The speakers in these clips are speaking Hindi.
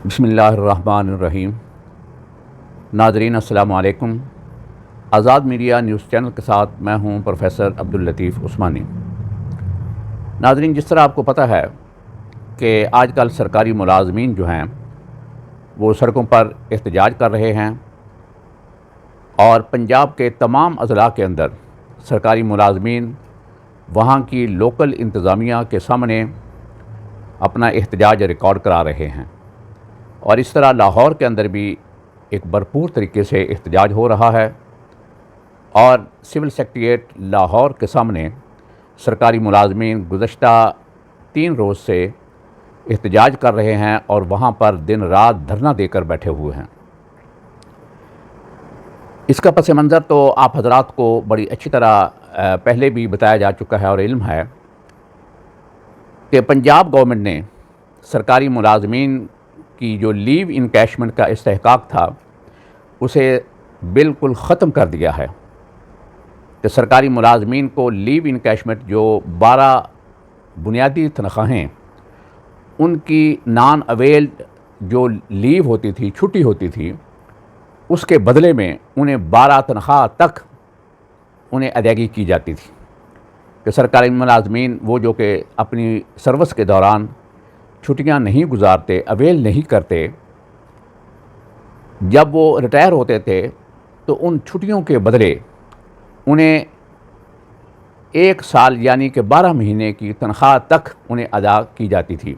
बिस्मिल्लाहिर्रहमानिर्रहीम। नाज़रीन अस्सलामु अलैकुम। आज़ाद मीडिया न्यूज़ चैनल के साथ मैं हूं प्रोफेसर अब्दुल लतीफ़ उस्मानी। नाज़रीन, जिस तरह आपको पता है कि आजकल सरकारी मुलाज़मीन जो हैं वो सड़कों पर एहतजाज कर रहे हैं और पंजाब के तमाम अज़ला के अंदर सरकारी मुलाज़मीन वहाँ की लोकल इंतज़ामिया के सामने अपना एहतजाज रिकॉर्ड करा रहे हैं। और इस तरह लाहौर के अंदर भी एक भरपूर तरीके से एहतजाज हो रहा है और सिविल सेक्रेटेरिएट लाहौर के सामने सरकारी मुलाज़मीन गुज़श्ता 3 रोज़ से एहतजाज कर रहे हैं और वहाँ पर दिन रात धरना देकर बैठे हुए हैं। इसका पस मंज़र तो आप हज़रात को बड़ी अच्छी तरह पहले भी बताया जा चुका है और इल्म है कि पंजाब गवर्नमेंट ने सरकारी मुलाज़मीन की जो लीव इनकैशमेंट का इस्तेहकाक था उसे बिल्कुल ख़त्म कर दिया है कि सरकारी मुलाज़मीन को लीव इनकैशमेंट जो 12 बुनियादी तनख्वाहें उनकी नॉन अवेल्ड जो लीव होती थी, छुट्टी होती थी, उसके बदले में उन्हें 12 तनख्वाह तक उन्हें अदायगी की जाती थी कि सरकारी मुलाज़मीन वो जो कि अपनी सर्विस के दौरान छुट्टियां नहीं गुजारते, अवेल नहीं करते, जब वो रिटायर होते थे तो उन छुट्टियों के बदले उन्हें 1 साल यानी कि 12 महीने की तनख्वाह तक उन्हें अदा की जाती थी।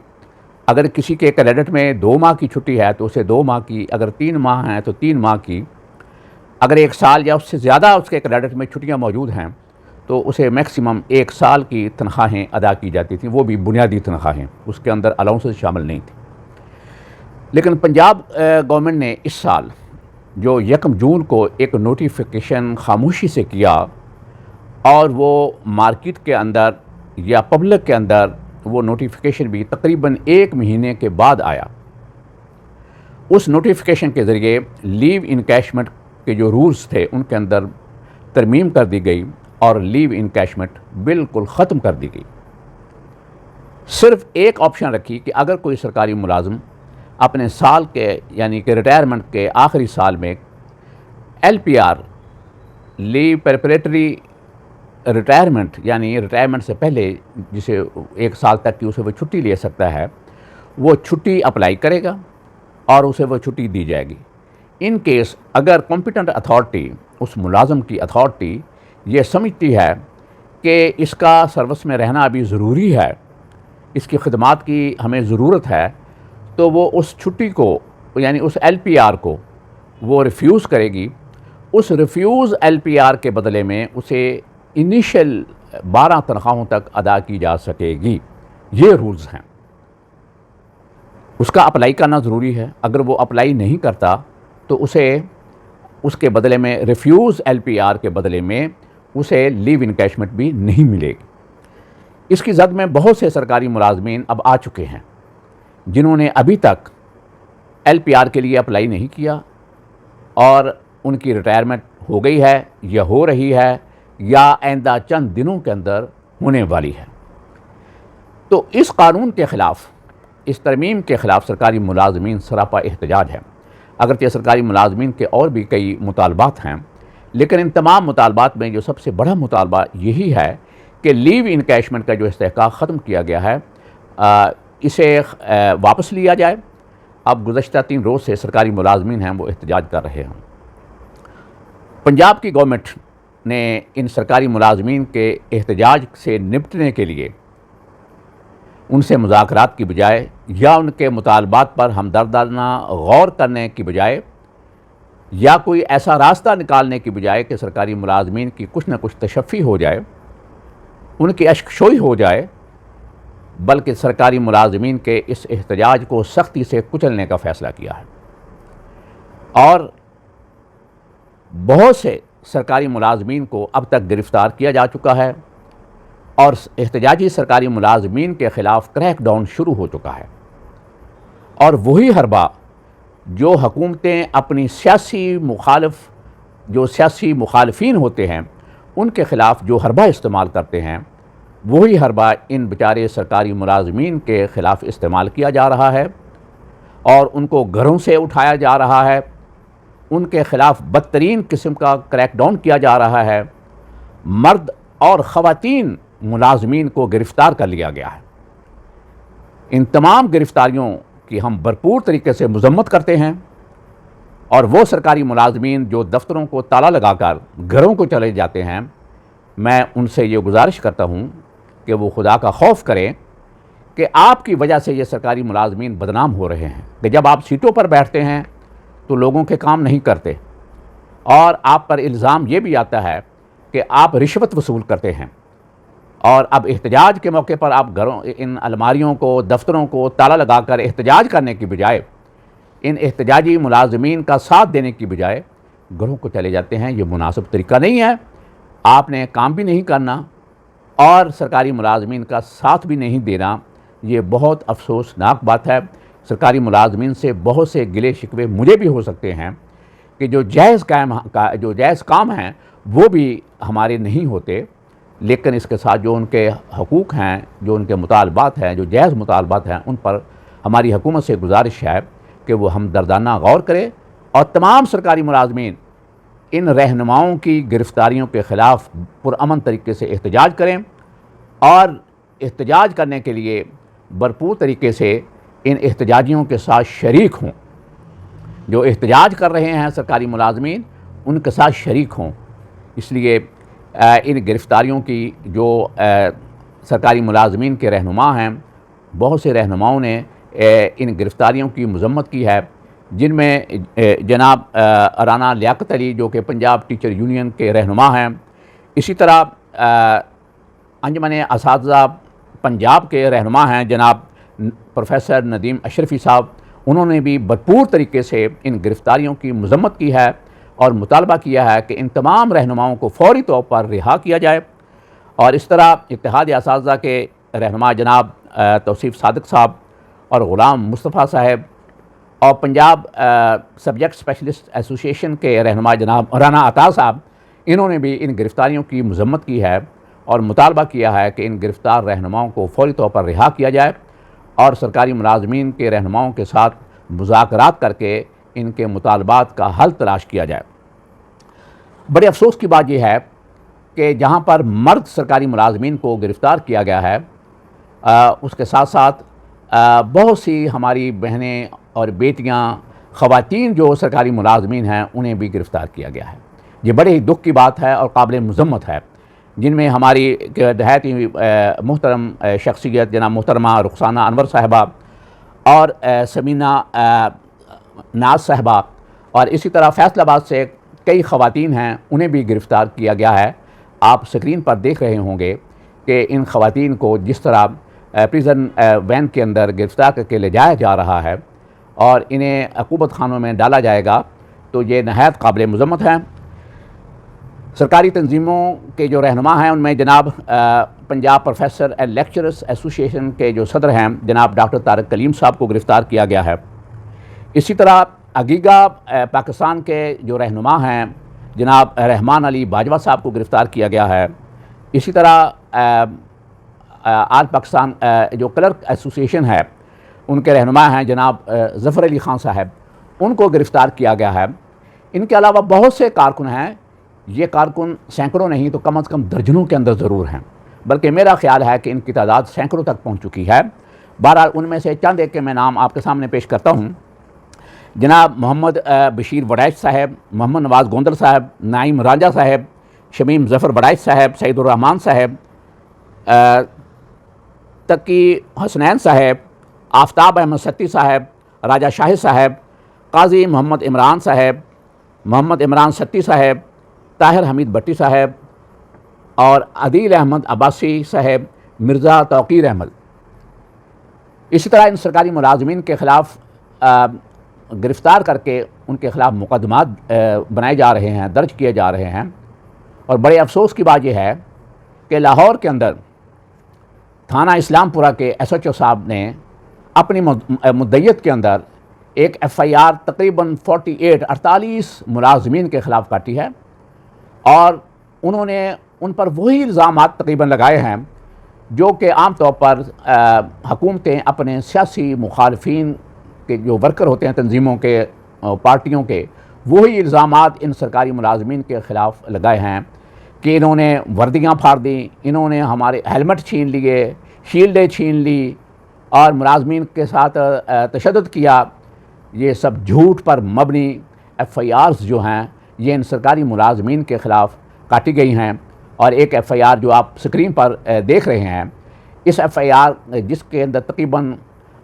अगर किसी के कैडेट में 2 माह की छुट्टी है तो उसे 2 माह की, अगर 3 माह हैं तो 3 माह की, अगर 1 साल या उससे ज़्यादा उसके कैडेट में छुट्टियां मौजूद हैं तो उसे मैक्सिमम 1 साल की तनख्वाहें अदा की जाती थी, वो भी बुनियादी तनख्वाहें, उसके अंदर अलाउंसेस शामिल नहीं थी। लेकिन पंजाब गवर्नमेंट ने इस साल जो 1 जून को एक नोटिफिकेशन खामोशी से किया और वो मार्केट के अंदर या पब्लिक के अंदर वो नोटिफिकेशन भी तकरीबन 1 महीने के बाद आया। उस नोटिफिकेशन के ज़रिए लीव इनकैशमेंट के जो रूल्स थे उनके अंदर तरमीम कर दी गई और लीव इनकैशमेंट बिल्कुल ख़त्म कर दी गई। सिर्फ एक ऑप्शन रखी कि अगर कोई सरकारी मुलाजिम अपने साल के यानी कि रिटायरमेंट के आखिरी साल में LPR लीव प्रिपरेटरी रिटायरमेंट यानी रिटायरमेंट से पहले जिसे 1 साल तक की उसे वो छुट्टी ले सकता है, वो छुट्टी अप्लाई करेगा और उसे वो छुट्टी दी जाएगी। इन केस अगर कॉम्पिटेंट अथॉरिटी, उस मुलाजिम की अथॉरिटी ये समझती है कि इसका सर्विस में रहना अभी ज़रूरी है, इसकी खिदमात की हमें ज़रूरत है, तो वो उस छुट्टी को यानी उस LPR को वो रिफ्यूज़ करेगी। उस रिफ्यूज़ LPR के बदले में उसे इनिशियल 12 तनख्वाहों तक अदा की जा सकेगी। ये रूल्स हैं। उसका अप्लाई करना ज़रूरी है। अगर वो अप्लाई नहीं करता तो उसे उसके बदले में रिफ्यूज़ LPR के बदले में उसे लीव इनकैशमेंट भी नहीं मिलेगी। इसकी जद में बहुत से सरकारी मुलाजमीन अब आ चुके हैं जिन्होंने अभी तक LPR के लिए अप्लाई नहीं किया और उनकी रिटायरमेंट हो गई है या हो रही है या आइंदा चंद दिनों के अंदर होने वाली है। तो इस कानून के ख़िलाफ़, इस तरमीम के ख़िलाफ़ सरकारी मुलाजमीन सरापा एहतजाज है। अगरचे सरकारी मुलाजमीन के और भी कई मुतालबात हैं, लेकिन इन तमाम मुतालबात में जो सबसे बड़ा मुतालबा यही है कि लीव इनकैशमेंट का जो इस्तेहकाक ख़त्म किया गया है इसे वापस लिया जाए। अब गुज़श्ता 3 रोज़ से सरकारी मुलाजमीन हैं वो एहतजाज कर रहे हैं। पंजाब की गवर्नमेंट ने इन सरकारी मुलाजमीन के एहतजाज से निपटने के लिए उनसे मुज़ाकरात की बजाय या उनके मुतालबात पर हमदर्दाना गौर करने की बजाय या कोई ऐसा रास्ता निकालने की बजाय कि सरकारी मुलाजमीन की कुछ न कुछ तशफ़ी हो जाए, उनकी अश्कशोई हो जाए, बल्कि सरकारी मुलाजमीन के इस एहतजाज को सख्ती से कुचलने का फ़ैसला किया है। और बहुत से सरकारी मुलाजमीन को अब तक गिरफ़्तार किया जा चुका है और एहतजाजी सरकारी मुलाजमीन के ख़िलाफ़ क्रैकडाउन शुरू हो चुका है। और वही हरबा जो हुकूमतें अपनी सियासी मुखालफीन होते हैं उनके ख़िलाफ़ जो हरबा इस्तेमाल करते हैं, वही हरबा इन बेचारे सरकारी मुलाजमीन के ख़िलाफ़ इस्तेमाल किया जा रहा है। और उनको घरों से उठाया जा रहा है, उनके ख़िलाफ़ बदतरीन किस्म का क्रैकडाउन किया जा रहा है। मर्द और ख़वातीन मुलाजमीन को गिरफ़्तार कर लिया गया है। इन तमाम गिरफ़्तारियों की हम भरपूर तरीके से मज़म्मत करते हैं और वो सरकारी मुलाजमीन जो दफ्तरों को ताला लगाकर घरों को चले जाते हैं, मैं उनसे ये गुजारिश करता हूँ कि वो खुदा का खौफ करें कि आपकी वजह से ये सरकारी मुलाजमीन बदनाम हो रहे हैं कि जब आप सीटों पर बैठते हैं तो लोगों के काम नहीं करते, और आप पर इल्ज़ाम ये भी आता है कि आप रिश्वत वसूल करते हैं। और अब एहतजाज के मौके पर आप घरों, इन अलमारियों को, दफ्तरों को ताला लगाकर एहतजाज करने की बजाय, इन एहतजाजी मुलाजमीन का साथ देने की बजाय घरों को चले जाते हैं। ये मुनासिब तरीका नहीं है। आपने काम भी नहीं करना और सरकारी मुलाजमीन का साथ भी नहीं देना, ये बहुत अफसोसनाक बात है। सरकारी मुलाजमीन से बहुत से गिले शिकवे मुझे भी हो सकते हैं कि जो जायज़ काम हैं वो भी हमारे नहीं होते, लेकिन इसके साथ जो उनके हकूक़ हैं, जो उनके मुतालबात हैं, जो जायज़ मुतालबात हैं, उन पर हमारी हुकूमत से गुजारिश है कि वो हमदर्दाना गौर करे और तमाम सरकारी मुलाजमीन इन रहनुमाओं की गिरफ़्तारियों के ख़िलाफ़ पुरअमन तरीके से एहतजाज करें और एहतजाज करने के लिए भरपूर तरीके से इन एहतजाजियों के साथ शरीक हों। जो एहतजाज कर रहे हैं सरकारी मुलाजमीन, उनके साथ शरीक हों। इसलिए इन गिरफ़्तारियों की जो सरकारी मुलाजमीन के रहनुमा हैं, बहुत से रहनुमाओं ने इन गिरफ़्तारियों की मज़म्मत की है, जिनमें जनाब राना लियाकत अली जो कि पंजाब टीचर यूनियन के रहनुमा हैं, इसी तरह अंजुमन असातिज़ा पंजाब के रहनुमा हैं जनाब प्रोफेसर नदीम अशरफ़ी साहब, उन्होंने भी भरपूर तरीके से इन गिरफ़्तारियों की मज़म्मत की है और मुतालबा किया है कि इन तमाम रहनुमाओं को फ़ौरी तौर पर रिहा किया जाए। और इस तरह इत्तेहाद असातिज़ा के रहनुमा जनाब तौसीफ़ सादिक साहब और ग़ुलाम मुस्तफ़ा साहब और पंजाब सब्जेक्ट स्पेशलिस्ट एसोसिएशन के रहनुमा जनाब राना अता साहब, इन्होंने भी इन गिरफ़्तारियों की मज़म्मत की है और मुतालबा किया है कि इन गिरफ़्तार रहनुमाओं को फ़ौरी तौर पर रिहा किया जाए और सरकारी मुलाजमीन के रहनुमाओं के साथ मुज़ाकरात करके इनके मुतालबात का हल तलाश किया जाए। बड़े अफसोस की बात यह है कि जहाँ पर मर्द सरकारी मुलाजमीन को गिरफ़्तार किया गया है, उसके साथ साथ बहुत सी हमारी बहनें और बेटियाँ, ख़वातीन जो सरकारी मुलाजमीन हैं, उन्हें भी गिरफ़्तार किया गया है। ये बड़े ही दुख की बात है और काबिल मज़म्मत है, जिनमें हमारी नहायत ही मुहतरम शख्सियत जनाब मोहतरमा रुखसाना अनवर साहिबा और समीना नाज साहिबा और इसी तरह फैसलाबाद से कई ख़वातीन हैं, उन्हें भी गिरफ़्तार किया गया है। आप स्क्रीन पर देख रहे होंगे कि इन ख़वातीन को जिस तरह प्रिज़न वैन के अंदर गिरफ़्तार करके ले जाया जा रहा है और इन्हें अक़ूबत खानों में डाला जाएगा, तो ये नहायत काबिल मज़म्मत है। सरकारी तंजीमों के जो रहनुमा हैं, उनमें जनाब Punjab professor and lecturers association के जो सदर हैं जनाब डॉक्टर तारिक कलीम साहब को गिरफ़्तार किया गया है। इसी तरह अगीगा पाकिस्तान के जो रहनुमा हैं जनाब रहमान अली बाजवा साहब को गिरफ़्तार किया गया है। इसी तरह आल पाकिस्तान जो क्लर्क एसोसिएशन है, उनके रहनुमा हैं जनाब ज़फ़र अली ख़ान साहब, उनको गिरफ़्तार किया गया है। इनके अलावा बहुत से कारकुन हैं, ये कारकुन सैकड़ों नहीं तो कम से कम दर्जनों के अंदर ज़रूर हैं, बल्कि मेरा ख़्याल है कि इनकी तादाद सैकड़ों तक पहुँच चुकी है। बहरहाल उनमें से चंद एक के मैं नाम आपके सामने पेश करता हूँ। जनाब मोहम्मद बशीर वड़ैच साहब, मोहम्मद नवाज़ गोंदल साहब, नाइम राजा साहब, शमीम ज़फ़र वड़ैच साहब, सईदुर्रहमान साहब, तकी हसनैन साहब, आफ्ताब अहमद सत्ती साहब, राजा शाहिद साहब, काजी मोहम्मद इमरान साहब, मोहम्मद इमरान सत्ती साहब, ताहिर हमीद भट्टी साहब और अदील अहमद अब्बासी साहब, मिर्ज़ा तौक़ीर अहमद। इसी तरह इन सरकारी मुलाजमीन के ख़िलाफ़ गिरफ़्तार करके उनके ख़िलाफ़ मुक़दमात बनाए जा रहे हैं, दर्ज किए जा रहे हैं। और बड़े अफसोस की बात यह है कि लाहौर के अंदर थाना इस्लामपुरा के SHO साहब ने अपनी मुद्दत के अंदर एक FIR तकरीबन 48 मुलाजमीन के ख़िलाफ़ काटी है और उन्होंने उन पर वही इल्ज़ामात तकरीबन लगाए हैं जो कि आम तौर पर हुकूमतें अपने सियासी मुखालफिन के जो वर्कर होते हैं तंजीमों के, पार्टियों के, वही इल्ज़ामात इन सरकारी मुलाजमीन के ख़िलाफ़ लगाए हैं कि इन्होंने वर्दियाँ फाड़ दी, इन्होंने हमारे हेलमेट छीन लिए, शील्डें छीन ली और मुलाजमीन के साथ तशद्दुद किया। ये सब झूठ पर मबनी FIRs जो हैं ये इन सरकारी मुलाजमीन के ख़िलाफ़ काटी गई हैं। और एक FIR जो आप स्क्रीन पर देख रहे हैं, इस FIR जिसके अंदर तकरीबन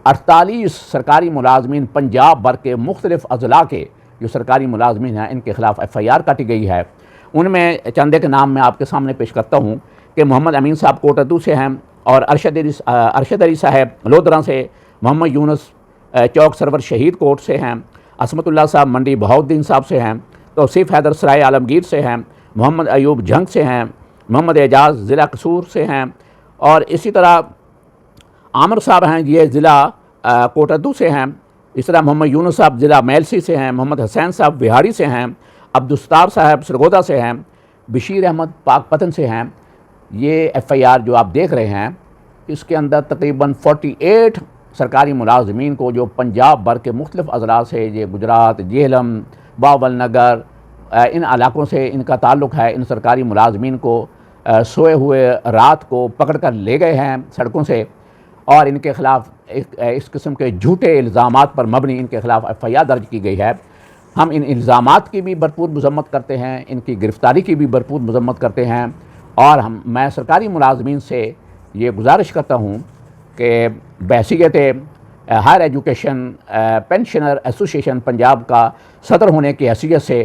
48 सरकारी मुलाजमीन पंजाब भर के मुख्तलिफ़ अज़ला के जो सरकारी मुलाजमीन हैं इनके ख़िलाफ़ FIR काटी गई है। उनमें चंदे के नाम मैं आपके सामने पेश करता हूँ कि मोहम्मद अमीन साहब कोटद्दू से हैं, और अरशद अली साहब लोधरा से, मोहम्मद यूनुस चौक सरवर शहीद कोट से हैं, असमतुल्लाह साहब मंडी बहाउद्दीन साहब से हैं, तौसीफ़ हैदर सराय आलमगीर से हैं, मोहम्मद अयूब जंग से हैं, मोहम्मद एजाज़ ज़िला कसूर से हैं, और इसी तरह आमर साहब हैं ये ज़िला कोटद्दू से हैं। इस तरह मोहम्मद यूनुस साहब ज़िला मेलसी से हैं, मोहम्मद हुसैन साहब बिहाड़ी से हैं, अब्दुस्तार साहब सरगोदा से हैं, बशीर अहमद पाकपतन से हैं। ये FIR जो आप देख रहे हैं इसके अंदर तकरीबन 48 सरकारी मुलाजमीन को जो पंजाब भर के मुख्तलिफ़ अज़ला से, ये गुजरात, जेहलम, बावल नगर, इन इलाकों से इनका ताल्लुक़ है, इन सरकारी मुलाजमीन को सोए हुए रात को पकड़ कर ले गए हैं सड़कों से, और इनके ख़िलाफ़ इस किस्म के झूठे इल्ज़ामात पर मबनी इनके ख़िलाफ़ FIR दर्ज की गई है। हम इन इल्ज़ामात की भी भरपूर मज़म्मत करते हैं, इनकी गिरफ़्तारी की भी भरपूर मज़म्मत करते हैं, और मैं सरकारी मुलाजमीन से ये गुजारिश करता हूँ कि बहसीयत higher education pensioner association Punjab का सदर होने की हैसियत से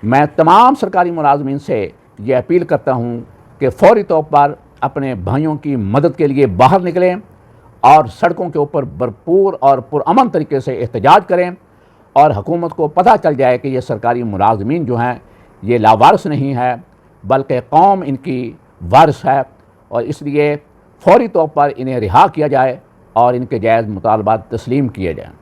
मैं तमाम सरकारी मुलाजमीन से ये अपील करता हूँ कि फ़ौरी तौर पर अपने भाइयों की मदद के लिए बाहर निकलें और सड़कों के ऊपर भरपूर और पुरअमन तरीके से एहतजाज करें, और हुकूमत को पता चल जाए कि ये सरकारी मुलाजमीन जो हैं ये लावारिस नहीं है बल्कि कौम इनकी वारिस है, और इसलिए फ़ौरी तौर पर इन्हें रिहा किया जाए और इनके जायज़ मुतालबात तस्लीम किए जाएँ।